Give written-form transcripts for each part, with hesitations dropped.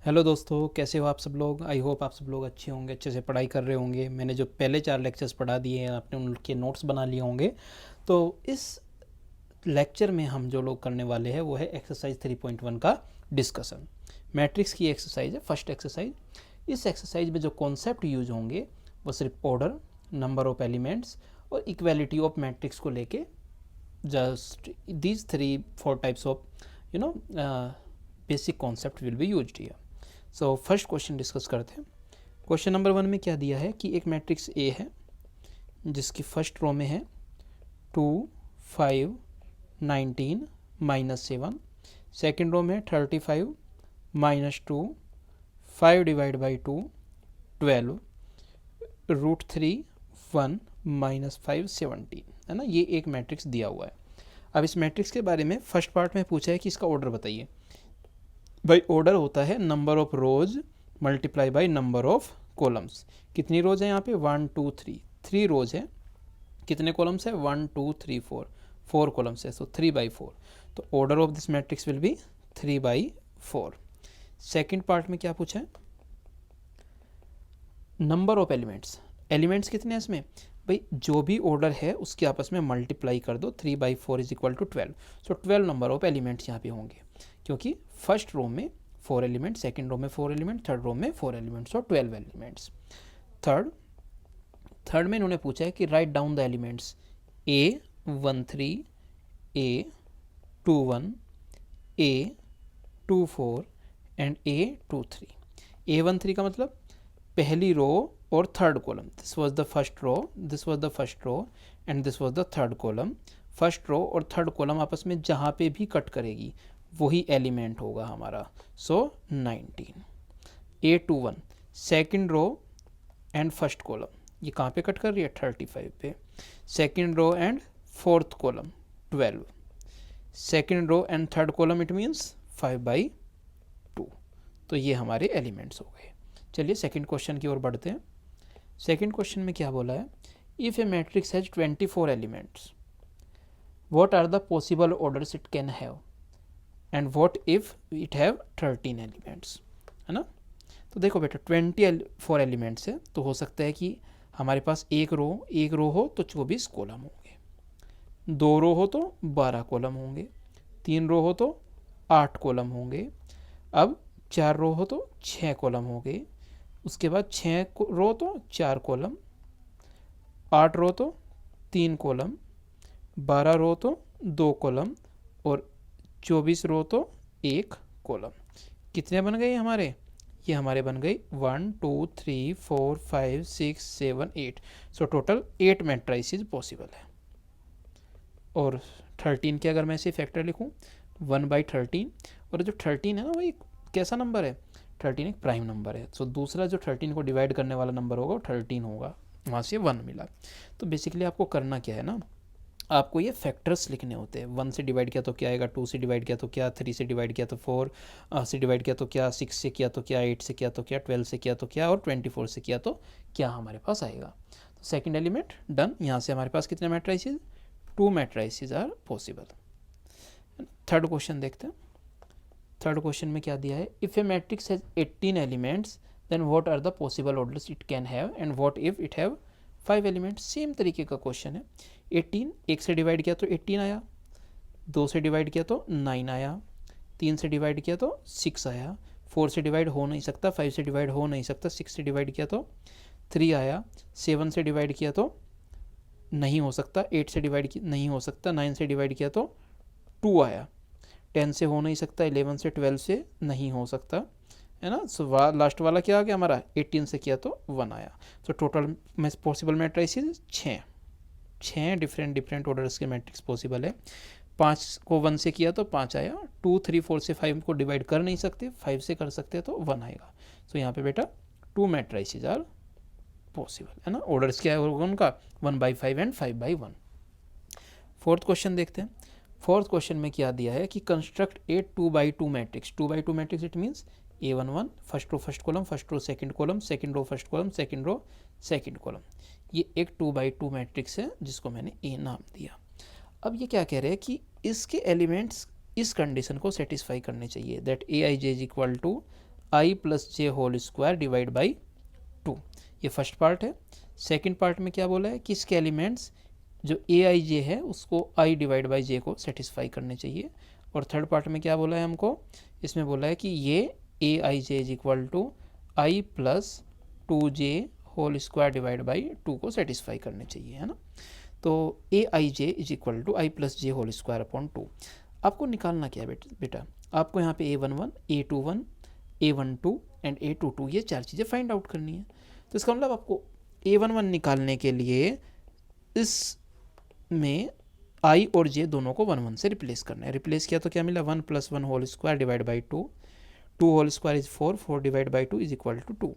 Hello दोस्तों, कैसे हो आप सब लोग। आई होप आप सब लोग अच्छे होंगे, अच्छे से पढ़ाई कर रहे होंगे। मैंने जो पहले 4 लेक्चर्स पढ़ा दिए हैं आपने उनके नोट्स बना लिए होंगे। तो इस लेक्चर में हम जो लोग करने वाले हैं वो है एक्सरसाइज 3.1 का डिस्कशन। मैट्रिक्स की एक्सरसाइज है, फर्स्ट एक्सरसाइज। इस एक्सरसाइज में जो कॉन्सेप्ट यूज होंगे वो सिर्फ ऑर्डर, नंबर ऑफ एलिमेंट्स और इक्वालिटी ऑफ मैट्रिक्स को लेके just these 3-4 types of basic concept will be used here. So first question discuss करते हैं। क्वेश्चन नंबर 1 में क्या दिया है कि एक मैट्रिक्स ए है जिसकी फर्स्ट रो में है 2, 5, 19, -7। सेकेंड रो में 35, -2, 5 डिवाइड बाई 2, 12, √3, 1, -5, 17 है ना। ये एक मैट्रिक्स दिया हुआ है। अब इस मैट्रिक्स के बारे में फर्स्ट पार्ट में पूछा है कि इसका ऑर्डर बताइए। भाई ऑर्डर होता है number of rose multiply by number of columns. कितनी रोज है यहाँ पे 1 2 3, 3 रोज है। कितने कॉलम्स है 1 2 3 4, 4 कॉलम्स है, सो 3/4। तो order of this matrix will be 3/4। Second part में क्या पूछा है, नंबर ऑफ एलिमेंट्स। एलिमेंट्स कितने हैं इसमें, भाई जो भी ऑर्डर है उसके आपस में मल्टीप्लाई कर दो, 3/4 is equal to 12। So 12 number of elements यहाँ पे होंगे, क्योंकि फर्स्ट रो में 4 एलिमेंट, सेकेंड रो में 4 एलिमेंट, थर्ड रो में 4 एलिमेंट्स, और 12 एलिमेंट्स। थर्ड में इन्होंने पूछा है कि write down the elements A13, A21, A24 and A23। A13 का मतलब पहली रो और third column. This was the first row, this was the first row and this was the third column. First row और third column आपस में जहाँ पे भी कट करेगी वही एलिमेंट होगा हमारा, so 19। A21 second row and first column, ये कहाँ पे कट कर रही है 35 पे। Second row and fourth column 12, second row and third column it means 5/2। तो ये हमारे एलिमेंट्स हो गए। चलिए सेकेंड क्वेश्चन की ओर बढ़ते हैं। सेकेंड क्वेश्चन में क्या बोला है, if A matrix has 24 elements what are the possible orders it can have and what if it have 13 elements, है ना। तो देखो बेटा 24 एलिमेंट्स है, तो हो सकता है कि हमारे पास एक रो हो तो 24 कॉलम होंगे, 2 रो हो तो 12 कॉलम होंगे, 3 रो हो तो 8 कॉलम होंगे, अब 4 रो हो तो 6 कॉलम होंगे, उसके बाद 6 रो तो 4 कॉलम, 8 रो तो 3 कॉलम, 12 रो तो 2 कॉलम और 24 रो तो 1 कॉलम। कितने बन गए हमारे, ये हमारे बन गई 1 2 3 4 5 6 7 8। सो टोटल 8 मैट्रिसेस पॉसिबल है। और 13 के अगर मैं इसे फैक्टर लिखूँ 1/13, और जो 13 है ना वो एक कैसा नंबर है, 13 एक प्राइम नंबर है। सो दूसरा जो 13 को डिवाइड करने वाला नंबर होगा वो 13 होगा, वहाँ से 1 मिला। तो बेसिकली आपको करना क्या है ना, आपको ये फैक्टर्स लिखने होते हैं। 1 से डिवाइड किया तो क्या आएगा, 2 से डिवाइड किया तो क्या, 3 से डिवाइड किया तो 4 से डिवाइड किया तो क्या, 6 से किया तो क्या, 8 से किया तो क्या, 12 से किया तो क्या, और 24 से किया तो क्या हमारे पास आएगा। तो सेकेंड एलिमेंट डन। यहाँ से हमारे पास कितने matrices, 2 matrices are possible. Third question देखते हैं। थर्ड क्वेश्चन में क्या दिया है, if a matrix has 18 elements then what are the possible orders it can have and what if it have 5 elements. Same तरीके का क्वेश्चन है। 18, 1 से डिवाइड किया तो 18 आया, 2 से डिवाइड किया तो 9 आया, 3 से डिवाइड किया तो 6 आया, 4 से डिवाइड हो नहीं सकता, 5 से डिवाइड हो नहीं सकता, 6 से डिवाइड किया तो 3 आया, 7 से डिवाइड किया तो नहीं हो सकता, 8 से डिवाइड नहीं हो सकता, 9 से डिवाइड किया तो 2 आया, 10 से हो नहीं सकता, 11 से 12 से नहीं हो सकता, है ना। सो लास्ट वाला क्या आ गया हमारा, 18 से किया तो 1 आया। सो टोटल में पॉसिबल मैट्रिसेस 6 डिफरेंट ऑर्डर्स के मैट्रिक्स पॉसिबल है। 5 को 1 से किया तो 5 आया, 2 3 4 से 5 को डिवाइड कर नहीं सकते, 5 से कर सकते तो 1 आएगा। सो यहाँ पे बेटा 2 मैट्रिसेस आर पॉसिबल, है ना। ऑर्डर्स क्या होगा उनका, 1/5 एंड 5/1। फोर्थ क्वेश्चन देखते हैं। फोर्थ क्वेश्चन में क्या दिया है कि construct a 2/2 matrix. 2/2 matrix it means A11 first row first column, first row second column, second row first column, second row second column. ये एक 2/2 मैट्रिक्स है जिसको मैंने ए नाम दिया। अब ये क्या कह रहे हैं कि इसके एलिमेंट्स इस कंडीशन को सेटिस्फाई करने चाहिए, that AIJ is equal to I plus J whole square divide by 2। ये फर्स्ट पार्ट है। सेकंड पार्ट में क्या बोला है कि इसके एलिमेंट्स जो ए आई जे है उसको आई डिवाइड बाई जे को सेटिस्फाई करने चाहिए। और थर्ड पार्ट में क्या बोला है हमको, इसमें बोला है कि ये a i j is equal to I plus 2j whole square divide by 2 को सेटिस्फाई करने चाहिए, है ना। तो a i j is equal to I plus J whole square upon 2। आपको निकालना क्या है बेटा, आपको यहाँ पे A11, A21, A12 and A22 ये चार चीज़ें फाइंड आउट करनी है। तो इसका मतलब आपको A11 निकालने के लिए इसमें आई और जे दोनों को 1 1 से रिप्लेस करना है। रिप्लेस किया तो क्या मिला, 1 + 1 whole square divide by 2, 2 whole square is 4, 4 divide by 2 is equal to 2।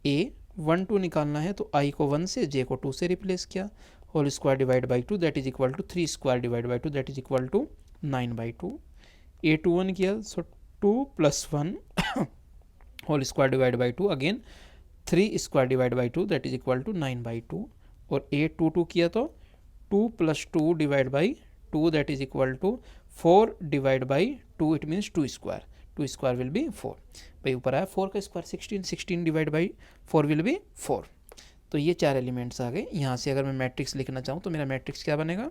A12 निकालना है तो आई को 1 से, जे को 2 से रिप्लेस किया, whole square divide by 2 that is equal to 3 square divide by 2 that is equal to 9/2। A21 किया so 2 + 1 whole square divide by 2 again 3 square divide by 2 that is equal to 9/2। और A22 किया तो 2 + 2 divide by 2 that is equal to 4 divide by 2 it means 2 square, 2 square will be 4। भाई ऊपर आया 4 का square 16, 16 divide by 4 will be 4। तो ये चार एलिमेंट्स आ गए। यहाँ से अगर मैं मैट्रिक्स लिखना चाहूँ तो मेरा मैट्रिक्स क्या बनेगा,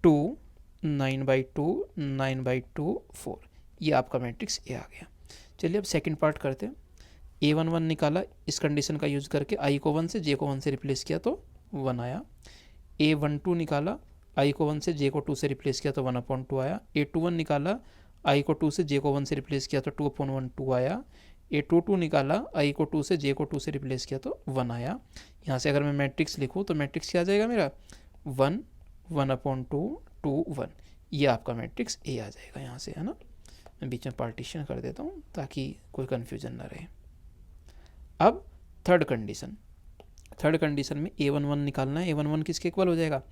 2 9/2 9/2 4। ये आपका मैट्रिक्स ए आ गया। चलिए अब सेकंड पार्ट करते हैं। A11 निकाला, इस कंडीशन का यूज़ करके आई को 1 से, जे को 1 से रिप्लेस किया तो 1 आया। A12 निकाला, आई को 1 से, जे को 2 से रिप्लेस किया तो 1/2 आया। A21 निकाला, आई को 2 से, जे को 1 से रिप्लेस किया तो 2/1 2 आया। A22 निकाला, आई को 2 से, जे को 2 से रिप्लेस किया तो 1 आया। यहाँ से अगर मैं मैट्रिक्स लिखूँ तो मैट्रिक्स क्या आ जाएगा मेरा, 1 1/2 2 1। ये आपका मैट्रिक्स ए आ जाएगा यहाँ से, है ना। मैं बीच में पार्टीशन कर देता हूँ ताकि कोई कन्फ्यूजन ना रहे। अब थर्ड कंडीशन में A11 निकालना है। A11 किसके इक्वल हो जाएगा,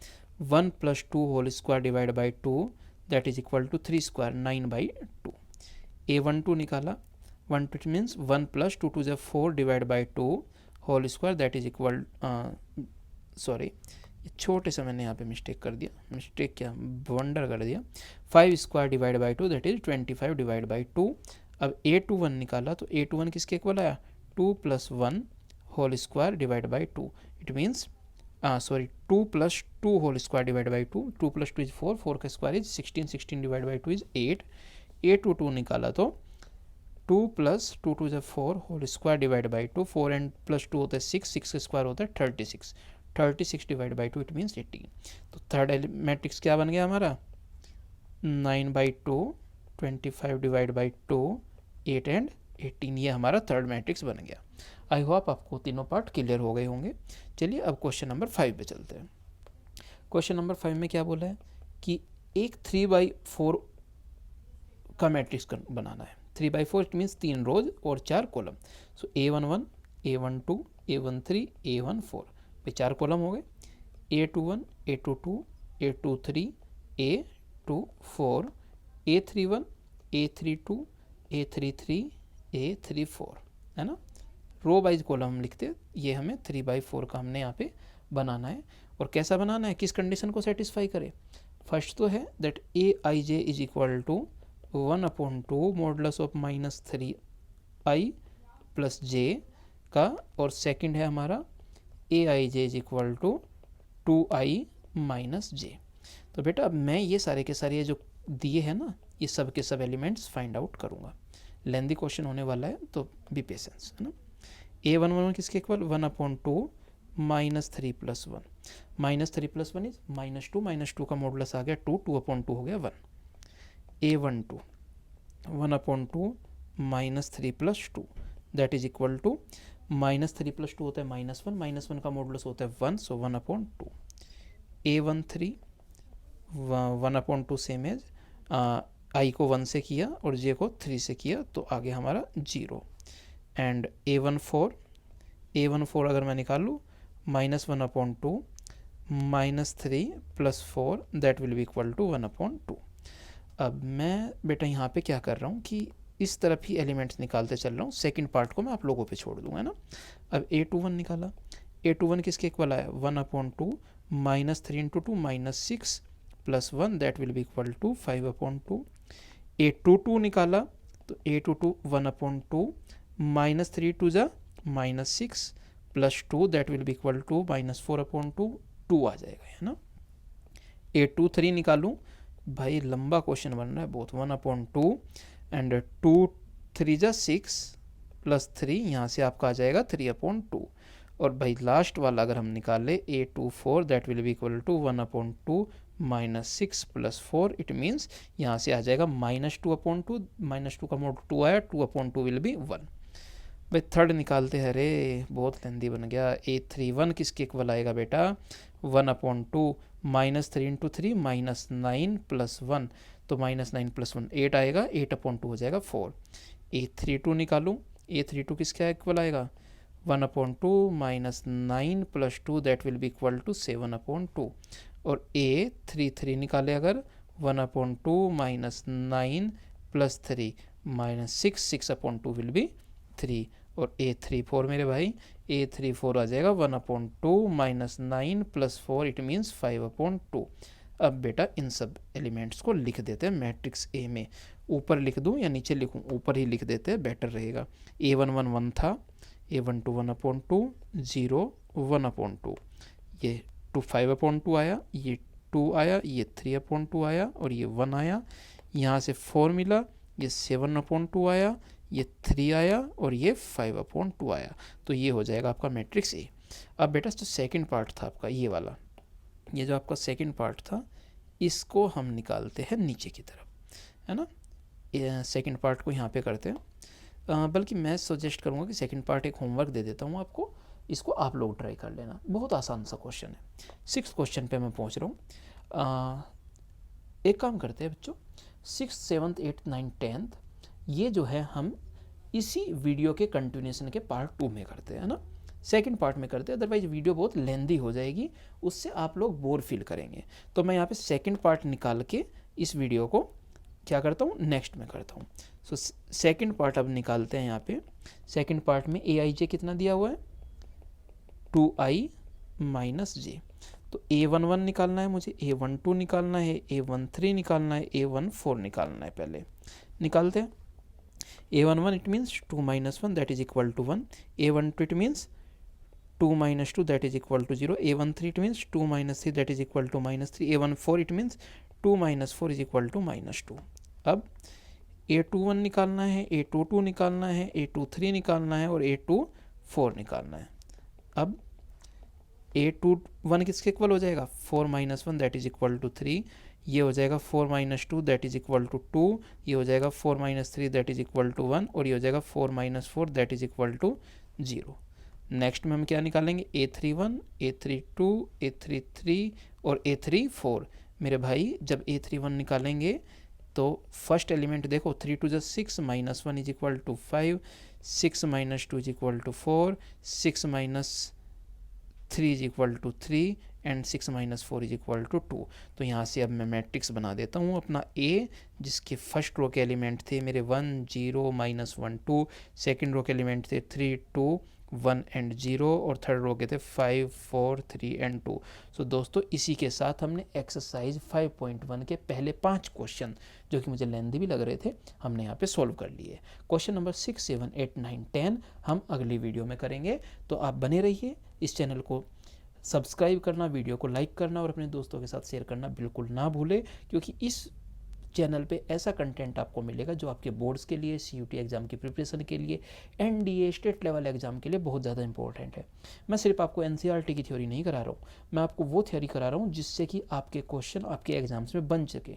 1 + 2 whole square divide by 2 that is equal to 3 square 9/2। A12 निकाला, 1 2 means 1 + 2 2 4 divide by 2 whole square that is equal, sorry छोटे से मैंने यहाँ पे मिस्टेक कर दिया, मिस्टेक क्या वंडर कर दिया, 5 square divide by 2 that is 25 divide by 2। अब A21 निकाला तो A21 किसके इक्वल आया, 2 + 1 whole square divide by 2 it means 2 + 2 whole square divide by 2, 2 + 2 is 4, 4 का square is 16, 16 divide by 2 is 8। A22 निकाला तो 2 + 2 2 is 4 whole square divide by 2, 4 and +2 होता है 6, 6 का स्क्वायर होता है 36, 36 डिवाइड बाई 2 इट मीन्स 18। तो थर्ड मैट्रिक्स क्या बन गया हमारा, 9/2 25 डिवाइड बाई 2 8 एंड 18। ये हमारा थर्ड मैट्रिक्स बन गया। आई होप आपको तीनों पार्ट क्लियर हो गए होंगे। चलिए अब क्वेश्चन नंबर 5 पे चलते हैं। क्वेश्चन नंबर 5 में क्या बोला है कि एक 3/4 का मैट्रिक्स बनाना है। 3/4 इट मीन्स 3 रोज और 4 कॉलम। सो A11 A12 A13 A14 पे 4 कॉलम हो गए। A21 A22 A23 A24 A31 A32 A33 A34, है ना। रो वाइज कॉलम हम लिखते हैं, ये हमें 3/4 का हमने यहाँ पे बनाना है। और कैसा बनाना है, किस कंडीशन को सेटिस्फाई करे। फर्स्ट तो है that AIJ is equal to 1/2 modulus of -3i + j का, और सेकंड है हमारा AIJ is equal to 2i - j। तो बेटा अब मैं ये सारे के सारे जो दिए हैं ना, ये सब के सब एलिमेंट्स फाइंड आउट करूँगा। लेंदी क्वेश्चन होने वाला है तो बी पेशेंस, है ना। A11 किसके इक्वल, 1/2 -3 + 1, -3 + 1 इज -2, -2 का मॉडुलस आ गया 2, 2/2 हो गया 1। A12 1/2 -3 + 2 that is equal to, -3 + 2 होता है -1, -1 का मॉडुलस होता है 1, सो 1/2। A13 1/2 सेम एज आई को 1 से किया और जे को 3 से किया तो आगे हमारा 0। एंड A14 अगर मैं निकाल लूँ, -1/2 -3 + 4 that will be equal to 1/2। अब मैं बेटा यहाँ पे क्या कर रहा हूँ कि इस तरफ ही एलिमेंट्स निकालते चल रहा हूँ, सेकंड पार्ट को मैं आप लोगों पे छोड़ दूँगा, है ना। अब A21 निकाला, A21 किसके इक्वल आया, 1/2 -3 × 2 -6 + 1 that will be equal to 5/2। A22 निकाला तो a22 1/2 माइनस 3 टू जा -6 plus 2 that will be equal to -4/2 2 आ जाएगा, है ना। a23 निकालूँ, भाई लंबा क्वेश्चन बन रहा है बहुत। 1/2 एंड 2 3 जा 6 प्लस 3, यहाँ से आपका आ जाएगा 3/2। और भाई लास्ट वाला अगर हम निकाले a24 that will be equal to 1/2 -6 plus 4, it means यहाँ से आ जाएगा -2/2, -2 का मोड 2 आया, 2/2 विल बी 1। भाई थर्ड निकालते हैं, अरे बहुत लेंदी बन गया। a31 किसके इक्वल आएगा बेटा, 1/2 -3 × 3 -9 प्लस 1, तो -9 प्लस 1 8 आएगा, 8/2 हो जाएगा 4। a32 निकालूँ, a32 किसके इक्वल आएगा, 1/2 -9 plus 2 that will be equal to 7/2। और a33 निकाले अगर, 1/2 -9 प्लस 3 -6, 6/2 विल बी 3। और a34 मेरे भाई, a34 आ जाएगा 1/2 -9 प्लस 4, इट मीन्स 5/2। अब बेटा इन सब एलिमेंट्स को लिख देते हैं मैट्रिक्स ए में। ऊपर लिख दूं या नीचे लिखूं, ऊपर ही लिख देते हैं, बेटर रहेगा। a11 1 था, a12 1/2, 0 1/2, ये 5/2 आया, ये 2 आया, ये 3/2 आया और ये 1 आया। यहाँ से 4 मिला, ये 7/2 आया, ये 3 आया और ये 5/2 आया। तो ये हो जाएगा आपका मैट्रिक्स ए। अब बेटा जो सेकंड पार्ट था आपका ये वाला, ये जो आपका सेकंड पार्ट था, इसको हम निकालते हैं नीचे की तरफ, है ना। सेकंड पार्ट को यहाँ पे करते हैं। बल्कि मैं सजेस्ट करूँगा कि सेकंड पार्ट एक होमवर्क दे देता हूँ आपको, इसको आप लोग ट्राई कर लेना, बहुत आसान सा क्वेश्चन है। 6th क्वेश्चन पे मैं पहुँच रहा हूँ। एक काम करते हैं बच्चों, 6th 7th 8th 9th 10th ये जो है हम इसी वीडियो के कंटिन्यूशन के पार्ट 2 में करते हैं ना, सेकंड पार्ट में करते हैं, अदरवाइज वीडियो बहुत लेंदी हो जाएगी, उससे आप लोग बोर फील करेंगे। तो मैं यहाँ पे सेकंड पार्ट निकाल के इस वीडियो को क्या करता हूँ, नेक्स्ट में करता हूँ। सो सेकंड पार्ट अब निकालते हैं। यहाँ पे सेकंड पार्ट में aij कितना दिया हुआ है, 2i माइनस j। तो a11 निकालना है मुझे, a12 निकालना है, a13 निकालना है, a14 निकालना है। पहले निकालते हैं। a11 it means 2 - 1 that is equal to 1, a12 it means 2 - 2 that is equal to 0, a13 it means 2 - 3 that is equal to -3, a14 it means 2 - 4 is equal to -2। अब a21 निकालना है, a22 निकालना है, a23 निकालना है और a24 निकालना है। अब a21 किसके इक्वल हो जाएगा, 4 - 1 दैट इज इक्वल टू 3, ये हो जाएगा 4 - 2 दैट इज इक्वल टू 2, ये हो जाएगा 4 - 3 दैट इज इक्वल टू 1 और ये हो जाएगा 4 - 4 that is equal to 0। Next में हम क्या निकालेंगे, a31, a32, a33 और a34। मेरे भाई जब a31 निकालेंगे तो फर्स्ट एलिमेंट देखो, 3 × 6 -1 is equal to 5, 6 - 2 is equal to 4, 6 - 3 is equal to 3 and 6 - 4 is equal to 2। तो यहाँ से अब मैं मैट्रिक्स बना देता हूँ अपना A, जिसके फर्स्ट रो के एलिमेंट थे मेरे 1 0 -1 2, सेकंड रो के एलिमेंट थे 3 2 1 एंड 0 और थर्ड रो के थे 5 4 3 एंड 2। सो दोस्तों इसी के साथ हमने एक्सरसाइज 5.1 के पहले 5 क्वेश्चन, जो कि मुझे लेंदी भी लग रहे थे, हमने यहाँ पे सॉल्व कर लिए। क्वेश्चन नंबर 6 7 8 9 10 हम अगली वीडियो में करेंगे। तो आप बने रहिए, इस चैनल को सब्सक्राइब करना, वीडियो को लाइक करना और अपने दोस्तों के साथ शेयर करना बिल्कुल ना भूलें, क्योंकि इस चैनल पे ऐसा कंटेंट आपको मिलेगा जो आपके बोर्ड्स के लिए, CUT एग्ज़ाम की प्रिपरेशन के लिए, NDA स्टेट लेवल एग्ज़ाम के लिए बहुत ज़्यादा इंपॉर्टेंट है। मैं सिर्फ आपको NCERT की थ्योरी नहीं करा रहा हूँ, मैं आपको वो थ्योरी करा रहा हूँ जिससे कि आपके क्वेश्चन आपके एग्जाम्स में बन सके।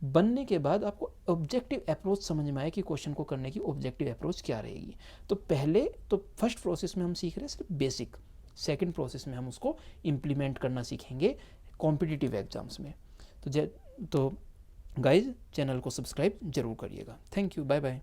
बनने के बाद आपको ऑब्जेक्टिव अप्रोच समझ में आए कि क्वेश्चन को करने की ऑब्जेक्टिव अप्रोच क्या रहेगी। तो पहले तो फर्स्ट प्रोसेस में हम सीख रहे हैं सिर्फ बेसिक, सेकंड प्रोसेस में हम उसको इम्प्लीमेंट करना सीखेंगे कॉम्पिटिटिव एग्जाम्स में। तो गाइज चैनल को सब्सक्राइब जरूर करिएगा। Thank you, bye bye.